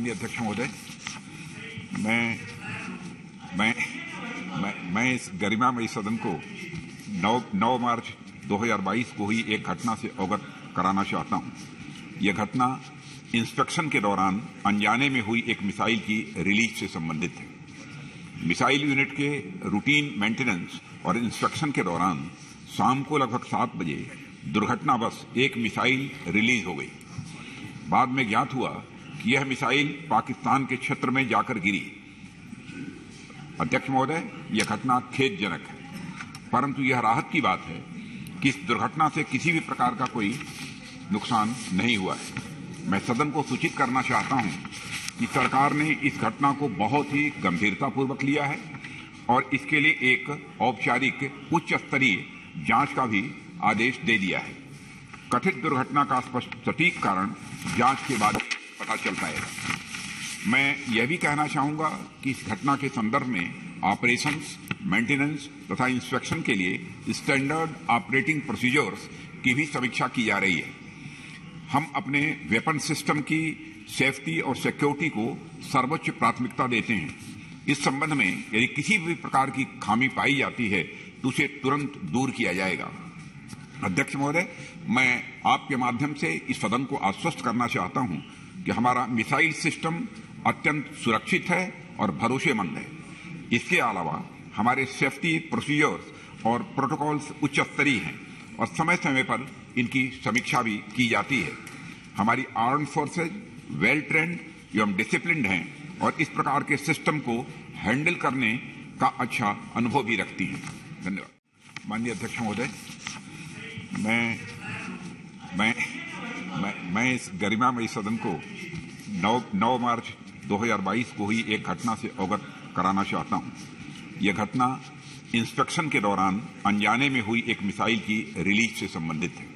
माननीय अध्यक्ष महोदय, मैं इस गरिमामयी सदन को 9 मार्च 2022 को हुई एक घटना से अवगत कराना चाहता हूं। यह घटना इंस्पेक्शन के दौरान अनजाने में हुई एक मिसाइल की रिलीज से संबंधित है। मिसाइल यूनिट के रूटीन मेंटेनेंस और इंस्पेक्शन के दौरान शाम को लगभग 7 बजे दुर्घटनावश एक मिसाइल रिलीज हो गई। बाद में ज्ञात हुआ कि यह मिसाइल पाकिस्तान के क्षेत्र में जाकर गिरी। अध्यक्ष महोदय, यह घटना खेदजनक है, परंतु यह राहत की बात है कि इस दुर्घटना से किसी भी प्रकार का कोई नुकसान नहीं हुआ है। मैं सदन को सूचित करना चाहता हूं कि सरकार ने इस घटना को बहुत ही गंभीरतापूर्वक लिया है और इसके लिए एक औपचारिक उच्च स्तरीय जांच का भी आदेश दे दिया है। कथित दुर्घटना का सटीक कारण जांच के बाद पता चल पाएगा। मैं यह भी कहना चाहूंगा कि इस घटना के संदर्भ में ऑपरेशंस, मेंटेनेंस तथा इंस्पेक्शन के लिए स्टैंडर्ड ऑपरेटिंग प्रोसीजर्स की भी समीक्षा की जा रही है। हम अपने वेपन सिस्टम की सेफ्टी और सिक्योरिटी को सर्वोच्च प्राथमिकता देते हैं। इस संबंध में यदि किसी भी प्रकार की खामी पाई जाती है तो उसे तुरंत दूर किया जाएगा। अध्यक्ष महोदय, मैं आपके माध्यम से इस सदन को आश्वस्त करना चाहता हूं कि हमारा मिसाइल सिस्टम अत्यंत सुरक्षित है और भरोसेमंद है। इसके अलावा हमारे सेफ्टी प्रोसीजर्स और प्रोटोकॉल्स उच्च स्तरीय हैं और समय समय पर इनकी समीक्षा भी की जाती है। हमारी आर्म फोर्सेज वेल ट्रेंड एवं डिसिप्लिन्ड हैं और इस प्रकार के सिस्टम को हैंडल करने का अच्छा अनुभव भी रखती हैं। धन्यवाद। माननीय अध्यक्ष महोदय, मैं इस गरिमामयी सदन को 9 मार्च 2022 को हुई एक घटना से अवगत कराना चाहता हूं। यह घटना इंस्पेक्शन के दौरान अनजाने में हुई एक मिसाइल की रिलीज से संबंधित है।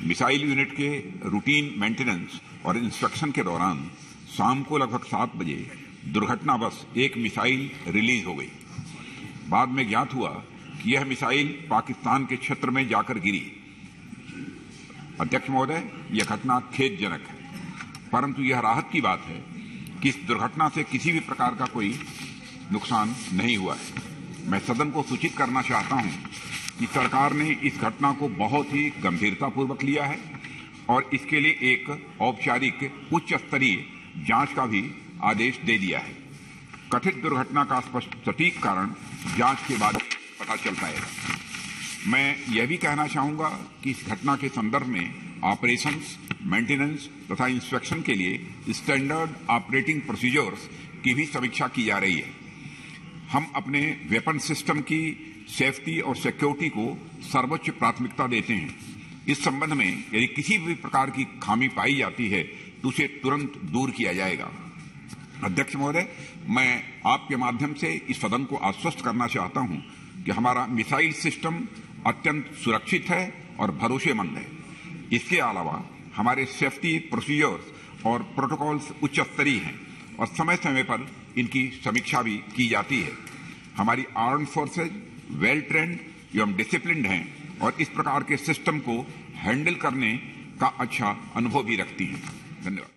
मिसाइल यूनिट के रूटीन मेंटेनेंस और इंस्पेक्शन के दौरान शाम को लगभग 7 बजे दुर्घटनावश एक मिसाइल रिलीज हो गई। बाद में ज्ञात हुआ कि यह मिसाइल पाकिस्तान के क्षेत्र में जाकर गिरी। अध्यक्ष महोदय, यह घटना खेदजनक है, परंतु यह राहत की बात है कि इस दुर्घटना से किसी भी प्रकार का कोई नुकसान नहीं हुआ है। मैं सदन को सूचित करना चाहता हूं कि सरकार ने इस घटना को बहुत ही गंभीरतापूर्वक लिया है और इसके लिए एक औपचारिक उच्च स्तरीय जांच का भी आदेश दे दिया है। कथित दुर्घटना का सटीक कारण जांच के बाद पता चल पाएगा। मैं यह भी कहना चाहूंगा कि इस घटना के संदर्भ में ऑपरेशंस, मेंटेनेंस तथा इंस्पेक्शन के लिए स्टैंडर्ड ऑपरेटिंग प्रोसीजर्स की भी समीक्षा की जा रही है। हम अपने वेपन सिस्टम की सेफ्टी और सिक्योरिटी को सर्वोच्च प्राथमिकता देते हैं। इस संबंध में यदि किसी भी प्रकार की खामी पाई जाती है तो उसे तुरंत दूर किया जाएगा। अध्यक्ष महोदय, मैं आपके माध्यम से इस सदन को आश्वस्त करना चाहता हूं कि हमारा मिसाइल सिस्टम अत्यंत सुरक्षित है और भरोसेमंद है। इसके अलावा हमारे सेफ्टी प्रोसीजर्स और प्रोटोकॉल्स उच्च स्तरीय हैं और समय समय पर इनकी समीक्षा भी की जाती है। हमारी आर्म फोर्सेज वेल ट्रेंड एवं डिसिप्लिन्ड हैं और इस प्रकार के सिस्टम को हैंडल करने का अच्छा अनुभव भी रखती हैं। धन्यवाद।